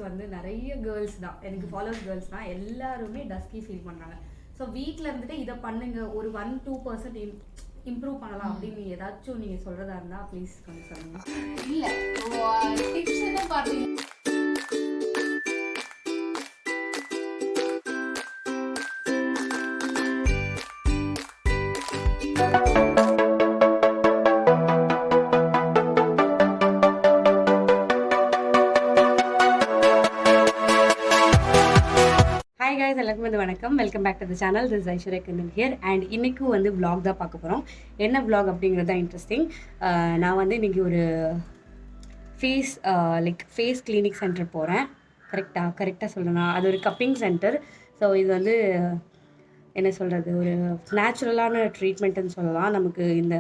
வந்து நிறைய கேர்ள்ஸ் தான், எனக்கு ஃபாலோவர்ஸ் கேர்ள்ஸ் தான், எல்லாருமே டஸ்கி ஃபீல் பண்ணுறாங்க. ஸோ வீட்டில் இருந்துட்டு இதை பண்ணுங்க, ஒரு 1-2% இம்ப்ரூவ் பண்ணலாம் அப்படின்னு ஏதாச்சும் நீங்கள் சொல்கிறதா இருந்தால் ப்ளீஸ் கொஞ்சம் சொல்லுங்கள். இல்லை டிப்ஸ் என்ன பார்த்தீங்கன்னா, எல்லாருக்கும் வந்து வணக்கம், welcome back to the channel. This Aishwarya Kannan here. And இன்றைக்கும் வந்து vlog தான் பார்க்க போகிறோம். என்ன vlog அப்படிங்கிறது தான் இன்ட்ரெஸ்டிங். நான் வந்து இன்றைக்கி ஒரு ஃபேஸ் கிளினிக் சென்டர் போகிறேன். கரெக்டாக சொல்கிறேன்னா அது ஒரு கப்பிங் சென்டர். ஸோ இது வந்து என்ன சொல்கிறது, ஒரு நேச்சுரலான ட்ரீட்மெண்ட்டுன்னு சொல்லலாம். நமக்கு இந்த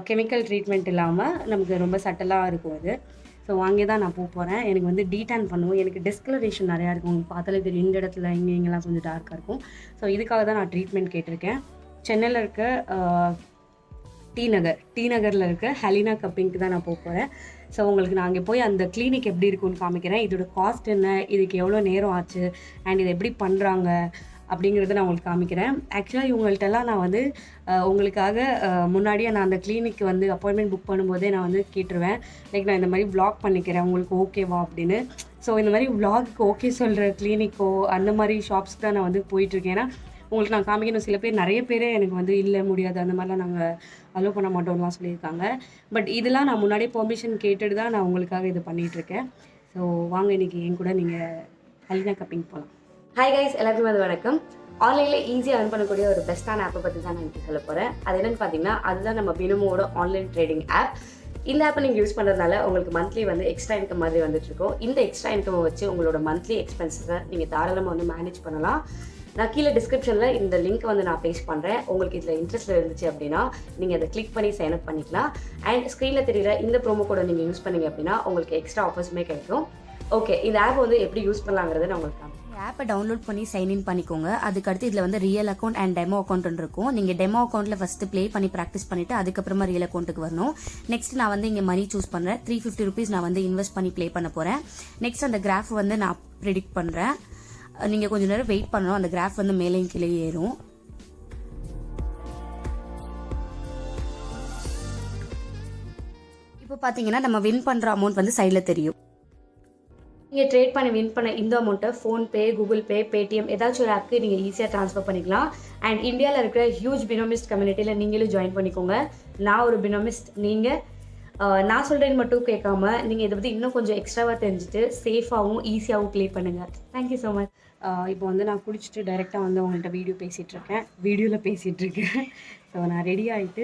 கெமிக்கல் ட்ரீட்மெண்ட் இல்லாமல் நமக்கு ரொம்ப சட்டலாக இருக்கும் அது. ஸோ அங்கே தான் நான் போகிறேன். எனக்கு வந்து டீடான் பண்ணுவோம். எனக்கு டிஸ்கலரேஷன் நிறையா இருக்கும், உங்களுக்கு பார்த்தாலே தெரியும். இந்த இடத்துல இங்கெல்லாம் கொஞ்சம் டார்க்காக இருக்கும். ஸோ இதுக்காக தான் நான் ட்ரீட்மெண்ட் கேட்டிருக்கேன். சென்னையில் இருக்க டி நகரில் இருக்க ஹெலினா கப்பிங்க்கு தான் நான் போகிறேன். ஸோ உங்களுக்கு நான் அங்கே போய் அந்த கிளினிக் எப்படி இருக்குன்னு காமிக்கிறேன். இதோட காஸ்ட் என்ன, இதுக்கு எவ்வளோ நேரம் ஆச்சு, அண்ட் இதை எப்படி பண்ணுறாங்க அப்படிங்கிறத நான் உங்களுக்கு காமிக்கிறேன். ஆக்சுவலாக இவங்கள்ட்டெல்லாம் நான் வந்து உங்களுக்காக முன்னாடியே நான் அந்த கிளினிக் வந்து அப்பாயின்மெண்ட் புக் பண்ணும்போதே நான் வந்து கேட்டுருவேன். நான் இந்த மாதிரி vlog பண்ணிக்கிறேன், உங்களுக்கு ஓகேவா அப்படின்னு. ஸோ இந்த மாதிரி vlogக்கு ஓகே சொல்கிற கிளினிக்கோ அந்த மாதிரி ஷாப்ஸ்க்கு தான் நான் வந்து போயிட்டுருக்கேன். ஏன்னா உங்களுக்கு நான் காமிக்கணும். சில பேர் நிறைய பேரே எனக்கு வந்து இல்லை முடியாது, அந்த மாதிரிலாம் நாங்கள் அலோவ் பண்ண மாட்டோம்லாம் சொல்லியிருக்காங்க. பட் இதெல்லாம் நான் முன்னாடியே பெர்மிஷன் கேட்டுட்டு தான் நான் உங்களுக்காக இது பண்ணிகிட்ருக்கேன். ஸோ வாங்க இன்றைக்கி என் கூட நீங்கள் ஹெலினா கப்பிங் போகலாம். ஹாய் கைஸ், எல்லாருக்குமே அது வணக்கம். ஆன்லைனில் ஈஸியாக earn பண்ணக்கூடிய ஒரு பெஸ்ட்டான ஆப்பை பற்றி தான் நான் இன்றைக்கி சொல்ல போகிறேன். அது என்னென்னு பார்த்தீங்கன்னா, அதுதான் நம்ம பினோமோட ஆன்லைன் ட்ரேடிங் ஆப். இந்த ஆப்பை நீங்கள் யூஸ் பண்ணுறதுனால உங்களுக்கு மந்த்லி வந்து எக்ஸ்ட்ரா இன்கம் மாதிரி வந்துட்டுருக்கோம். இந்த எக்ஸ்ட்ரா இன்கமை வச்சு உங்களோட மந்த்லி எக்ஸ்பென்ஸஸை நீங்கள் தாராளமாக வந்து மேனேஜ் பண்ணலாம். நான் கீழே டிஸ்கிரிப்ஷனில் இந்த லிங்க் வந்து நான் பேஸ்ட் பண்ணுறேன். உங்களுக்கு இதில் இன்ட்ரெஸ்ட் இருந்துச்சு அப்படின்னா நீங்கள் அதை கிளிக் பண்ணி சைன் அப் பண்ணிக்கலாம். அண்ட் ஸ்க்ரீனில் தெரியுற இந்த ப்ரோமோ கோடை நீங்கள் யூஸ் பண்ணிங்க அப்படின்னா உங்களுக்கு எக்ஸ்ட்ரா ஆஃபர்ஸுமே கிடைக்கும். ஓகே, இந்த ஆப் வந்து எப்படி யூஸ் பண்ணலாங்கிறத நான் உங்களுக்கு காமிக்கிறேன். ஆப்பை டவுன்லோட் பண்ணி சைன்இன் பண்ணிக்கோங்க. அதுக்கடுத்து இதில் வந்து real account and demo account இருக்கும். நீங்கள் டெமோ அக்கௌண்ட்டில் ஃபஸ்ட்டு ப்ளே பண்ணி ப்ராக்டிஸ் பண்ணிவிட்டு அதுக்கப்புறமா ரியல் அக்கௌண்ட்டுக்கு வரணும். நெக்ஸ்ட் நான் வந்து இங்கே மணி சூஸ் பண்ணுறேன். 350 rupees நான் வந்து இன்வெஸ்ட் பண்ணி ப்ளே பண்ண போகிறேன். நெக்ஸ்ட் அந்த கிராஃப் வந்து நான் ப்ரிடிக்ட் பண்ணுறேன். நீங்கள் கொஞ்சம் நேரம் வெயிட் பண்ணணும். அந்த கிராஃப் வந்து மேலேயும் கீழே ஏறும். இப்போ பார்த்தீங்கன்னா நம்ம வின் பண்ணுற அமௌண்ட் வந்து சைடில் தெரியும். நீங்கள் ட்ரேட் பண்ணி வின் பண்ண இந்த அமௌண்ட்டை ஃபோன்பே, கூகுள் பே, பேடிஎம் ஏதாச்சும் ஒரு ஆப்க்கு நீங்கள் ஈஸியாக ட்ரான்ஸ்ஃபர் பண்ணிக்கலாம். அண்ட் இந்தியாவில் இருக்கிற ஹியூஜ் பினோமிஸ்ட் கம்யூனிட்டியில் நீங்களும் ஜாயின் பண்ணிக்கோங்க. நான் ஒரு பினோமிஸ்ட். நீங்கள் நான் சொல்கிறேன்னு மட்டும் கேட்காம நீங்கள் இதை பற்றி இன்னும் கொஞ்சம் எக்ஸ்ட்ராவாக தெரிஞ்சுட்டு சேஃபாகவும் ஈஸியாகவும் ப்ளே பண்ணுங்கள். Thank you so much. இப்போ வந்து நான் குடிச்சிட்டு டைரெக்டாக வந்து உங்கள்கிட்ட வீடியோவில் பேசிகிட்ருக்கேன். ஸோ நான் ரெடி ஆகிட்டு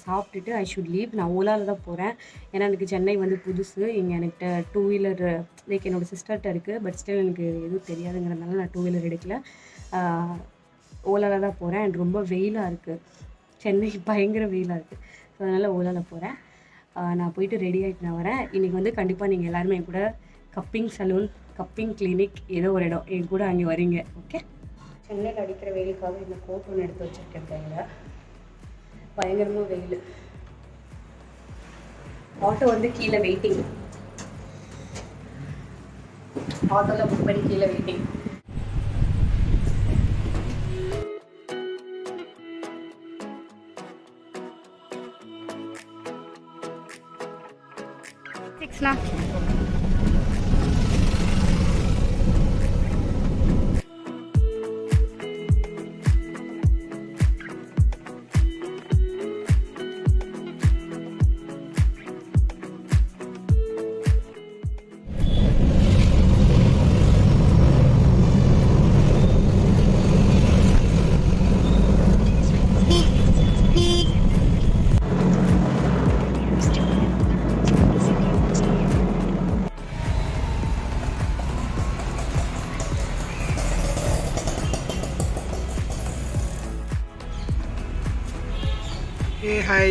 சாப்பிட்டுட்டு ஐ ஷுட் லீவ். நான் ஓலாவில் தான் போகிறேன். ஏன்னா எனக்கு சென்னை வந்து புதுசு. இங்கே என்கிட்ட 2 வீலர் என்னோடய சிஸ்டர்கிட்ட இருக்குது. பட் ஸ்டில் எனக்கு எதுவும் தெரியாதுங்கிறதுனால நான் 2 வீலர் எடுக்கல. ஓலாவில் தான் போகிறேன். அண்ட் ரொம்ப வெயிலாக இருக்குது, சென்னை பயங்கர வெயிலாக இருக்குது. ஸோ அதனால் ஓலாவில் போகிறேன். நான் போயிட்டு ரெடி ஆகிட்டு நான் வரேன். இன்றைக்கி வந்து கண்டிப்பாக நீங்கள் எல்லாருமே என் கூட கப்பிங் சலூன், கப்பிங் கிளினிக் ஏதோ ஒரு இடம் என் கூட அங்கே வரீங்க. ஓகே, சென்னையில் அடிக்கிற வெயிலுக்காக இந்த கோட் ஒன்று எடுத்து வச்சுருக்கேன் கையில். பயங்கரமாக வெயில். ஆட்டோ வந்து கீழே வெயிட்டிங். ஆட்டோவில் புக் பண்ணி கீழே வெயிட்டிங். சிக்ஸ்னா Hey, hi.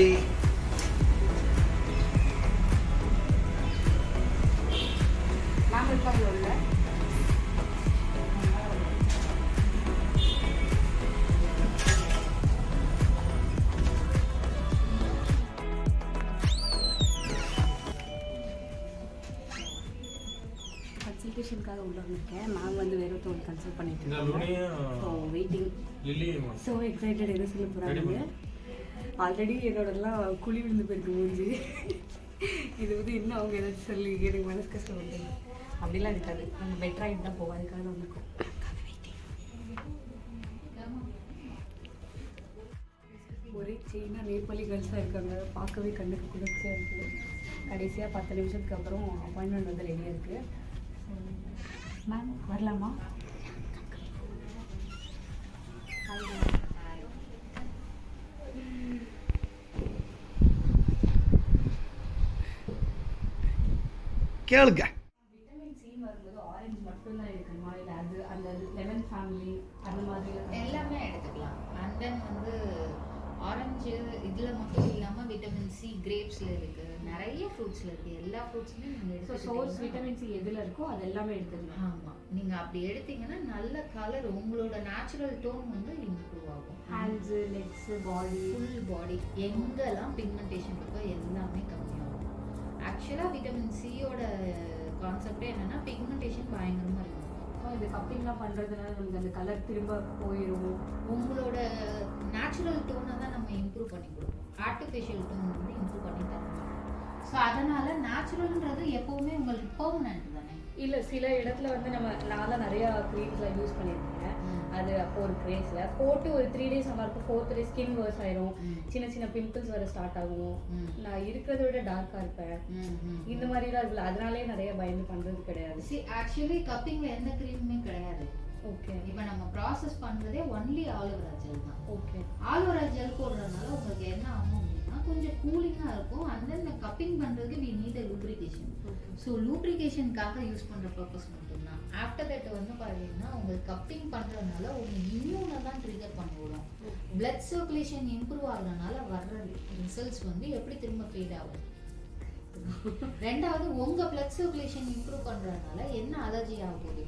கன்சல்டேஷனுக்காக உள்ள வந்திருக்கேன். மேம் வந்து வேற ஒருத்தவங்க கன்சல்ட் பண்ணிட்டு இருக்காங்க. So waiting, so excited. என்ன சொல்ல போகிறாங்க? ஆல்ரெடி என்னோடலாம் குழி விழுந்து போயிருக்கு மூஞ்சி. இது வந்து இன்னும் அவங்க ஏதாச்சும் சொல்லி எனக்கு மனசு கஷ்டம் வந்து அப்படிலாம் இருக்காது. நம்ம பெட்டராகிட்டு தான் போவோம். அதுக்காக தான் வந்திருக்கோம். ஒரே செயினாக நேபாளி கேர்ள்ஸாக இருக்காங்க. பார்க்கவே கண்ணுக்கு குளிர்ச்சியாக இருக்குது. கடைசியாக 10 நிமிஷத்துக்கு அப்புறம் அப்பாயின்மெண்ட் வந்து ரெடியாக இருக்குது. மேம் வரலாமா? கேளுங்க. விட்டமின் சி வரும்போது ஆரஞ்சு மட்டும்தான் இருக்குமா, இல்லை அது அந்த லெமன் ஃபேமிலி அந்த மாதிரி எல்லாமே எடுத்துக்கலாம். அண்ட் தென் வந்து ஆரஞ்சு இதில் மட்டும் இல்லாமல் விட்டமின் சி கிரேப்ஸில் இருக்குது, நிறைய ஃப்ரூட்ஸில் இருக்குது. எல்லா ஃப்ரூட்ஸுமே நீங்கள் ஸோ சோர்ஸ் விட்டமின் சி எதில் இருக்கோ அது எல்லாமே எடுத்துக்கலாம். ஆமாம், நீங்கள் அப்படி எடுத்தீங்கன்னா நல்ல கலர், உங்களோட நேச்சுரல் டோன் வந்து இம்ப்ரூவ் ஆகும். ஹேண்ட்ஸு, லெக்ஸு, பாடி, ஃபுல் பாடி எங்கெல்லாம் பிக்மெண்டேஷன் இருக்கோ எல்லாமே கம்மியாகும். ஆக்சுவலாக விட்டமின் சியோட கான்செப்டே என்னென்னா பிக்மெண்டேஷன் பயங்கரமாக இருக்கும். இது கப்பிங்லாம் பண்ணுறதுனால நமக்கு அந்த கலர் திரும்ப போயிடும். உங்களோட நேச்சுரல் டோனை தான் நம்ம இம்ப்ரூவ் பண்ணி கொடுப்போம். ஆர்டிஃபிஷியல் டோன் வந்து இம்ப்ரூவ் பண்ணி தரணும். ஸோ அதனால் நேச்சுரல்ன்றது எப்போவுமே உங்களுக்கு பெர்மனன்ட் தானே. இல்லை, சில இடத்துல வந்து நான் நிறையா க்ரீம்ஸ்லாம் யூஸ் பண்ணியிருக்கேன். அது அப்போ ஒரு க்ரேஸில் போட்டு ஒரு 3 days நல்லா இருக்கும். 4th day ஸ்கின் வேர்ஸ் ஆயிரும். சின்ன சின்ன பிம்பிள்ஸ் வர ஸ்டார்ட் ஆகும். நான் இருக்கிறத விட டார்க்காக இருப்பேன். இந்த மாதிரிலாம் இருக்குல்ல, அதனாலே நிறைய பயந்து பண்ணுறது கிடையாது. ஆக்சுவலி கப்பிங்கில் எந்த க்ரீமுமே கிடையாது. ஓகே, இப்போ நம்ம ப்ராசஸ் பண்ணுறதே ஒன்லி ஆலோவேரா ஜெல் தான். ஓகே, ஆலோவேரா ஜெல் போடுறதுனால உங்களுக்கு என்ன ஆகும் அப்படின்னா கொஞ்சம் கூலிங்காக இருக்கும். அண்ட் தென் கப்பிங் பண்ணுறதுக்கு we need a lubrication. So லூப்ரிகேஷனுக்காக யூஸ் பண்ணுற பர்பஸ் மட்டும்தான். ஆஃப்டர் தட் வந்து பார்த்தீங்கன்னா உங்களுக்கு கப்பிங் பண்ணுறதுனால உங்கள் இம்யூனை தான் ட்ரிகர் பண்ணி விடும். பிளட் சர்க்குலேஷன் இம்ப்ரூவ் ஆகுறதுனால வர்ற ரிசல்ட்ஸ் வந்து எப்படி திரும்ப ஃபீட் ஆகும். ரெண்டாவது, உங்கள் பிளட் சர்க்குலேஷன் இம்ப்ரூவ் பண்ணுறதுனால என்ன அலர்ஜி ஆக போகுது?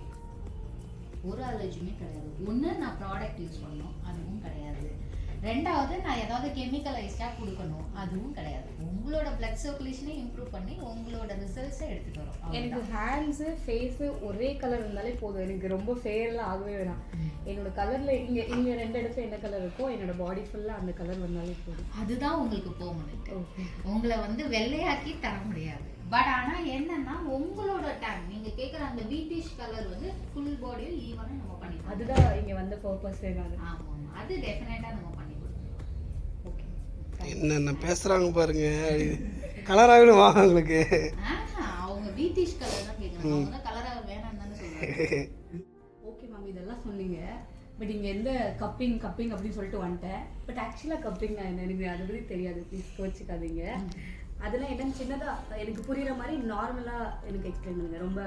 ஒரு அலர்ஜியுமே கிடையாது. ஒன்று, நான் ப்ராடக்ட் யூஸ் பண்ணணும், அதுவும் கிடையாது. ரெண்டாவது, நான் ஏதாவது கெமிக்கலைஸ்டாக கொடுக்கணும், அதுவும் கிடையாது. உங்களோட பிளட் சர்க்குலேஷனை இம்ப்ரூவ் பண்ணி உங்களோட ரிசல்ட்ஸை எடுத்துகிட்டு வரும். எனக்கு ஹேண்ட்ஸு, ஃபேஸு ஒரே கலர் இருந்தாலே போதும். எனக்கு ரொம்ப ஃபேர்லாம் ஆகவே வேணாம். என்னோட கலரில் இங்கே 2 இடத்துல என்ன கலர் இருக்கோ என்னோட பாடி ஃபுல்லாக அந்த கலர் வந்தாலே போதும். அதுதான் உங்களுக்கு பெர்மனன்ட். உங்களை வந்து வெள்ளையாக்கி தர முடியாது. பட் ஆனால் என்னன்னா உங்களோட டேன் நீங்கள் கேட்குற அந்த வீட்டிஷ் கலர் வந்து ஃபுல் பாடியில் ஈவனாக நம்ம பண்ணிக்கலாம். அதுதான் இங்கே வந்த பர்பஸே. ஆமாம், அது டெஃபினட்டாக நம்ம பண்ணி கொடுக்கணும். ஓகே, என்னென்ன பேசுகிறாங்க பாருங்க. கலராகணும் வாங்க உங்களுக்கு. அவங்க வீட்டிஷ் கலர் தான் கேட்குறாங்க. அவங்க தான் கலராக வேணாம்னு தானே சொல்லுவாங்க. ஓகே மேம், இதெல்லாம் சொன்னீங்க. பட் இங்கே எந்த கப்பிங் அப்படின்னு சொல்லிட்டு வந்துட்டேன். பட் ஆக்சுவலாக கப்பிங் நான் எனக்கு அதை பற்றி தெரியாது. ப்ளீஸ் கோச்சிக்காதீங்க. அதெல்லாம் என்னன்னு சின்னதாக எனக்கு புரிகிற மாதிரி நார்மலாக எனக்கு எக்ஸ்பிளைன் பண்ணுங்கள். ரொம்ப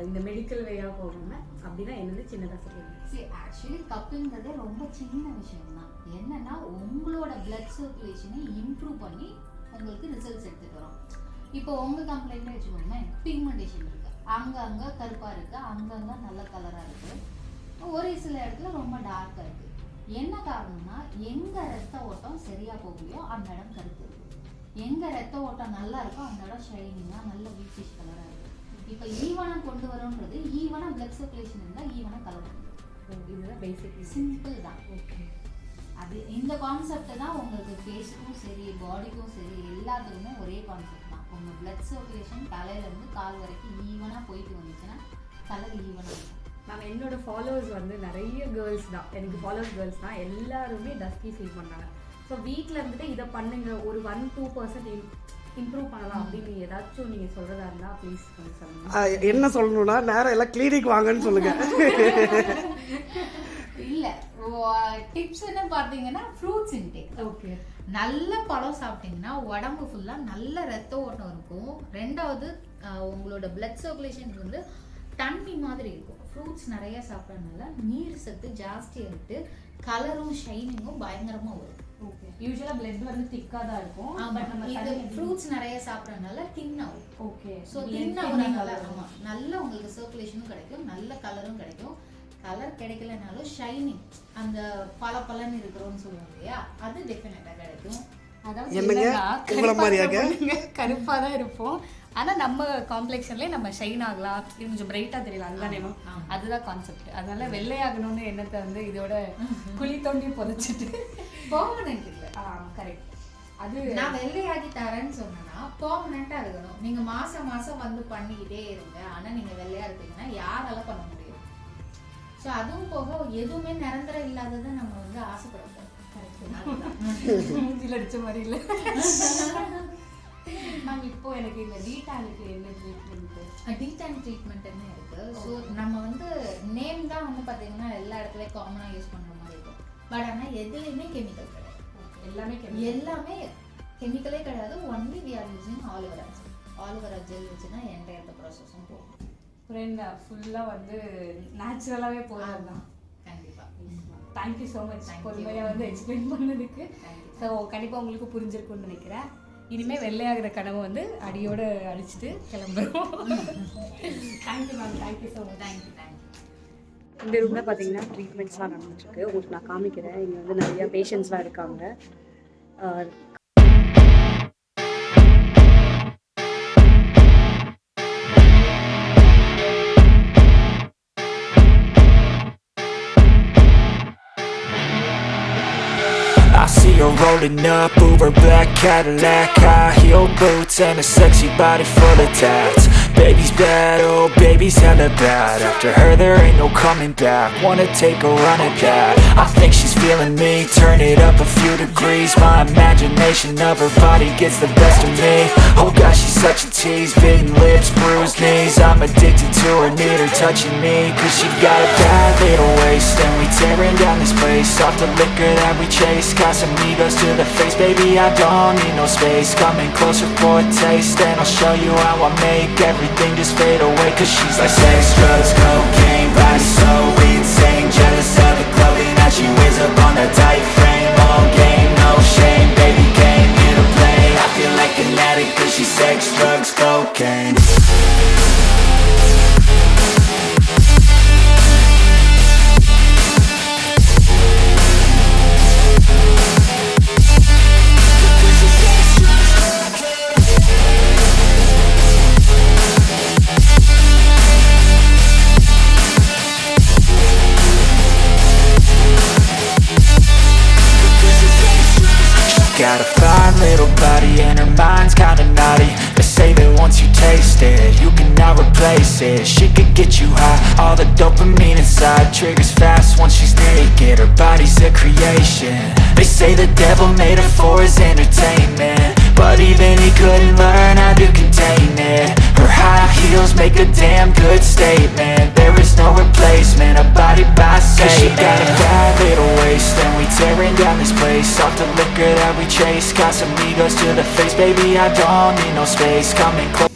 இந்த மெடிக்கல் வேயாக போகாமல் அப்படின்னா என்னது சின்னதாக சொல்லுங்கள். சரி, ஆக்சுவலி கப்பிங்கிறதே ரொம்ப சின்ன விஷயம் தான். என்னன்னா உங்களோட பிளட் சர்க்குலேஷனை இம்ப்ரூவ் பண்ணி உங்களுக்கு ரிசல்ட்ஸ் எடுத்துகிட்டு வரும். இப்போ உங்கள் கம்ப்ளைண்ட்ல வச்சுக்கோங்க, பிக்மெண்டேஷன் இருக்குது, அங்கங்கே கருப்பாக இருக்குது, அங்கங்கே நல்ல கலராக இருக்குது, ஒரு சில இடத்துல ரொம்ப டார்க்காக இருக்குது. என்ன காரணம்னா எங்கே ரத்த ஓட்டம் சரியாக போகலையோ அந்த இடம் கருப்பு இருக்குது. எங்கே ரத்த ஓட்டம் நல்லா இருக்கோ அந்த இடம் ஷைனிங்காக நல்ல வீட்டிஷ் கலராக இருக்குது. இப்போ ஈவனாக கொண்டு வரோன்றது ஈவனாக பிளட் சர்க்குலேஷன் இருந்தால் ஈவனாக கலர் இருக்குது. இதுதான் பேசிக், சிம்பிள் தான். ஓகே, அது இந்த கான்செப்ட் தான் உங்களுக்கு ஃபேஸுக்கும் சரி பாடிக்கும் சரி எல்லாத்துக்குமே ஒரே கான்செப்ட் தான். உங்கள் பிளட் சர்க்குலேஷன் தலையிலேருந்து கால் வரைக்கும் ஈவனாக போயிட்டு வந்துச்சுன்னா கலர் ஈவனாக இருக்கும். மேம், என்னோட ஃபாலோவர்ஸ் வந்து நிறைய கேர்ள்ஸ் தான். எனக்கு ஃபாலோவர்ஸ் கேர்ள்ஸ் தான். எல்லாருமே டஸ்கி ஃபீல் பண்ணாங்க. ஸோ வீட்டில் இருந்துட்டு இதை பண்ணுங்க, ஒரு 1-2% இம்ப்ரூவ் பண்ணலாம் அப்படின்னு ஏதாச்சும் நீங்கள் சொல்கிறதா இருந்தால் ப்ளீஸ் கொஞ்சம் சொல்லுங்கள். என்ன சொல்லணும்னா நேரம் எல்லாம் கிளினிக் வாங்கன்னு சொல்லுங்க. இல்லை, டிப்ஸ் என்ன பார்த்தீங்கன்னா ஃப்ரூட்ஸ் இன்டேக். ஓகே, நல்ல பழம் சாப்பிட்டீங்கன்னா உடம்பு ஃபுல்லாக நல்ல ரத்த ஓட்டம் இருக்கும். ரெண்டாவது, உங்களோட பிளட் சர்க்குலேஷன் வந்து தண்ணி மாதிரி இருக்கும். ஃப்ரூட்ஸ் நிறைய சாப்பிட்றதுனால நீர் சத்து ஜாஸ்தியாகிட்டு கலரும் ஷைனிங்கும் பயங்கரமாக வரும். ஓகே, யூஸ்வலாக பிளட் வந்து திக்காக தான் இருக்கும். பட் நம்ம இது ஃப்ரூட்ஸ் நிறைய சாப்பிட்றதுனால தின் ஆகும். ஓகே, ஸோ தின் ஆகுறதுனால ஆமாம் நல்ல உங்களுக்கு சர்க்குலேஷனும் கிடைக்கும், நல்ல கலரும் கிடைக்கும். கலர் கிடைக்கலனாலும் ஷைனிங், அந்த பல பலன்னு இருக்கிறோன்னு சொல்லுவாங்க இல்லையா, அது டெஃபினட்டாக கிடைக்கும். அதாவது என்னங்க உங்களை மாதிரியாங்க கருப்பாக தான் இருப்போம். ஆனால் நம்ம காம்ப்ளெக்ஷன்லேயே நம்ம ஷைன் ஆகலாம், இது கொஞ்சம் பிரைட்டாக தெரியலாம், அதுதானே மேம்? அதுதான் கான்செப்ட். அதனால வெள்ளையாகணும்னு எண்ணத்தை வந்து இதோட குழி தோண்டி புதைச்சிட்டு பெர்மனன்ட் இல்லை. கரெக்ட். அது நான் வெள்ளையாகி தரேன்னு சொன்னேன்னா பெர்மனெண்ட்டாக இருக்கணும். நீங்கள் மாதம் மாதம் வந்து பண்ணிக்கிட்டே இருங்க. ஆனால் நீங்கள் வெள்ளையாக இருப்பீங்கன்னா யாரால பண்ண முடியும்? ஸோ அதுவும் போக எதுவுமே நிரந்தரம் இல்லாததை நம்ம வந்து ஆசைப்படக்கூடாது. மூஞ்சில அடிச்ச மாதிரி இல்லை மேம். இப்போ எனக்கு இந்த டீடானுக்கு என்ன ட்ரீட்மெண்ட்? டீடான் ட்ரீட்மெண்ட்னு இருக்கு. ஸோ நம்ம வந்து நேம் தான் வந்து பார்த்தீங்கன்னா எல்லா இடத்துலையும் காமனாக யூஸ் பண்ணுற மாதிரி இருக்கும். பட் ஆனால் எதுலேயுமே கெமிக்கல் கிடையாது. எல்லாமே கெமிக்கலே கிடையாது. Only we are using aloe vera gel வச்சு தான் என்டையர் ப்ராசஸும் போகும். ஃபுல்லாக வந்து நேச்சுரலாகவே போகிறது தான். கண்டிப்பாக. தேங்க்யூ ஸோ மச் பொறுமையாக வந்து எக்ஸ்பிளைன் பண்ணதுக்கு. ஸோ கண்டிப்பாக உங்களுக்கு புரிஞ்சிருக்கும்னு நினைக்கிறேன். இனிமேல் வெள்ளையாகிற கனவை வந்து அடியோடு அடிச்சுட்டு கிளம்புறோம். Thank you ma'am. Thank you so much. Thank you. இந்த ரூமில் பார்த்தீங்கன்னா ட்ரீட்மெண்ட்ஸ்லாம் நடந்துட்டுருக்கு. உங்களுக்கு நான் காமிக்கிறேன். இங்கே வந்து நிறையா பேஷண்ட்ஸ்லாம் இருக்காங்க. I see her rolling up, Uber black Cadillac, high heel boots and a sexy body full of tats. Baby's bad, oh baby's hella bad. After her there ain't no coming back. Wanna take a run at that. I think she's feeling me, turn it up a few degrees. My imagination of her body gets the best of me. Oh gosh, she's such a tease, bitten lips, bruised knees. I'm addicted to her, need her touching me, cause she got a bad little waist. And we tearing down this place, off the liquor that we chase. Got some egos to the face, baby, I don't need no space. Coming closer for a taste, and I'll show you how I make everything just fade away. Cause she's like sex, drugs, cocaine, body so insane. Jealous of the clothing that she wears up on that tight frame. All game, no shame, baby came here to play. I feel like an addict cause she's sex, drugs, cocaine. Got a fine little body and her mind's kinda naughty. They say that once you taste it, you cannot replace it. She could get you high, all the dopamine inside triggers fast once she's naked. Her body's a creation. They say the devil made her for his entertainment, but even he couldn't learn how to contain it. Her high heels make a damn good statement. There is no replacement, a body by Satan. She got a bad little waist, and we tearing down this place. Off the liquor that we chase, got some egos to the face, baby, I don't need no space. Coming close.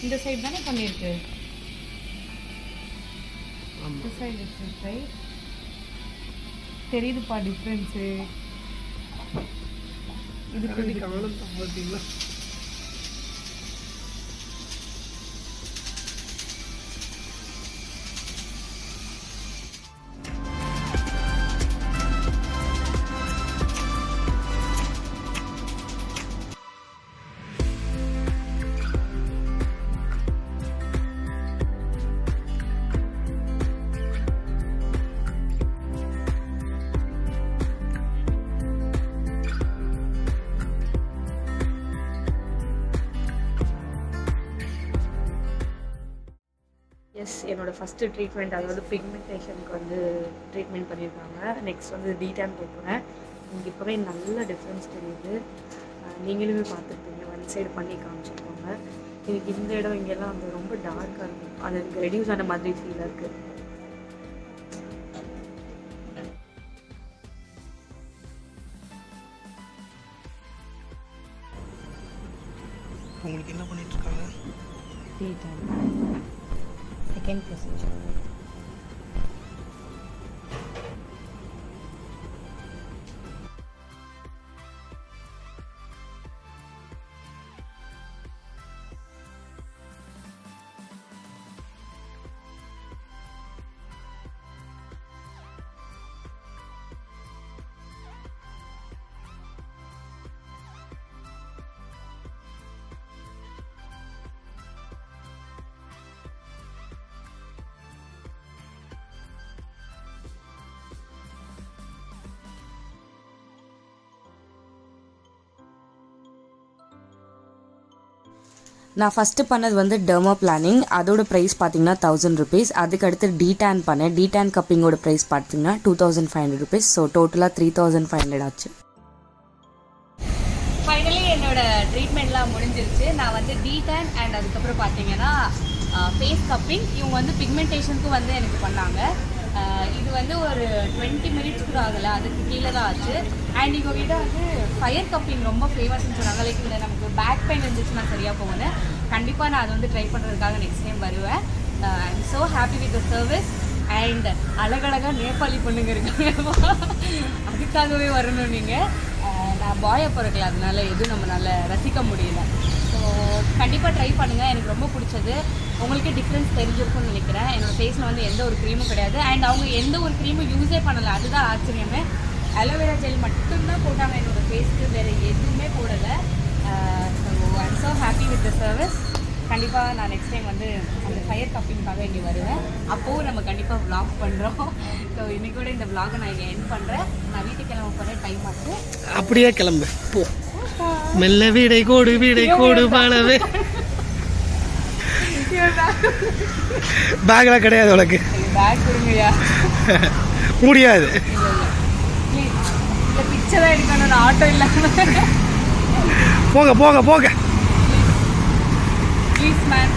இந்த side தானே பண்ணியிருக்கு. இந்த side different right. தெரியுதுப்பா difference. இதுக்கு கவனம் பார்த்தீங்களா? S, என்னோடய first treatment, அதாவது பிக்மெண்டேஷனுக்கு வந்து ட்ரீட்மெண்ட் பண்ணியிருக்காங்க. நெக்ஸ்ட் வந்து டீடான் போகிறேன். உங்களுக்கு இப்போவே நல்ல டிஃப்ரென்ஸ் தெரியுது. நீங்களுமே பார்த்துருப்பீங்க, ஒன் சைடு பண்ணி காமிச்சிருக்காங்க. எனக்கு இந்த இடம் இங்கெல்லாம் வந்து ரொம்ப டார்க்காக இருக்கும், அது எனக்கு ரெடியூஸ் ஆன மாதிரி ஃபீலாக இருக்குது. உங்களுக்கு என்ன பண்ணிட்டு இருக்காங்க? Second procedure. நான் ஃபஸ்ட்டு பண்ணது வந்து டெர்மா பிளானிங். அதோட ப்ரைஸ் பார்த்தீங்கன்னா 1000 rupees. அதுக்கடுத்து டீடான் பண்ணேன். டீடான் கப்பிங்கோட ப்ரைஸ் பார்த்தீங்கன்னா 2500 rupees. ஸோ டோட்டலாக 3500 ஆச்சு. ஃபைனலி என்னோட ட்ரீட்மெண்ட்லாம் முடிஞ்சிருச்சு. நான் வந்து டீடான் அண்ட் அதுக்கப்புறம் பார்த்தீங்கன்னா ஃபேஸ் கப்பிங். இவங்க வந்து பிக்மெண்டேஷனுக்கும் வந்து எனக்கு பண்ணாங்க. இது வந்து ஒரு 20 minutes கூட ஆகலை, அதுக்கு கீழே தான் ஆச்சு. அண்ட் இவங்க கிட்ட வந்து ஃபயர் கப்பிங் ரொம்ப ஃபேமஸ்ன்னு சொன்னாங்க. லைக் இல்லை நமக்கு பேக் பெயின் இருந்துச்சுன்னா சரியாக போகுது. கண்டிப்பாக நான் அதை வந்து ட்ரை பண்ணுறதுக்காக நெக்ஸ்ட் டைம் வருவேன். I am so happy with the service. And அழகழகாக நேபாளி பொண்ணுங்க இருக்காங்க, அதுக்காகவே வரணும் நீங்கள். நான் பாயை பிறக்கல, அதனால எதுவும் நம்மளால் ரசிக்க முடியல. ஸோ கண்டிப்பாக ட்ரை பண்ணுங்கள், எனக்கு ரொம்ப பிடிச்சது. உங்களுக்கே டிஃப்ரென்ஸ் தெரிஞ்சிருக்கும்னு நினைக்கிறேன். என்னோடய ஃபேஸில் வந்து எந்த ஒரு க்ரீமும் கிடையாது. அண்ட் அவங்க எந்த ஒரு க்ரீமும் யூஸே பண்ணலை, அதுதான் ஆச்சரியமே. அலோவேரா ஜெல் மட்டும்தான் போட்டாங்க என்னோடய ஃபேஸ்க்கு, வேறு எதுவுமே போடலை. So I am so happy with the service. கண்டிப்பாக நான் நெக்ஸ்ட் டைம் வந்து அந்த ஃபயர் கப்பிங்காக இங்கே வருவேன். அப்போவும் நம்ம கண்டிப்பாக vlog பண்ணுறோம். ஸோ இன்னைக்கு கூட இந்த vlog நான் இங்கே எண்ட் பண்ணுறேன். நான் வீட்டுக்கு கிளம்ப போகிறேன், டைம் ஆச்சு. அப்படியே கிளம்பு போ. மெல்ல வீடை கோடு பாலவே. பேக்லாம் கிடையாது உனக்கு? பேக் கொடுங்கய்யா. முடியாது. இல்லை பிச்சை தான் எடுக்கணும், நான் ஆட்டோ இல்லாமல். போக ப்ளீஸ் மேம்.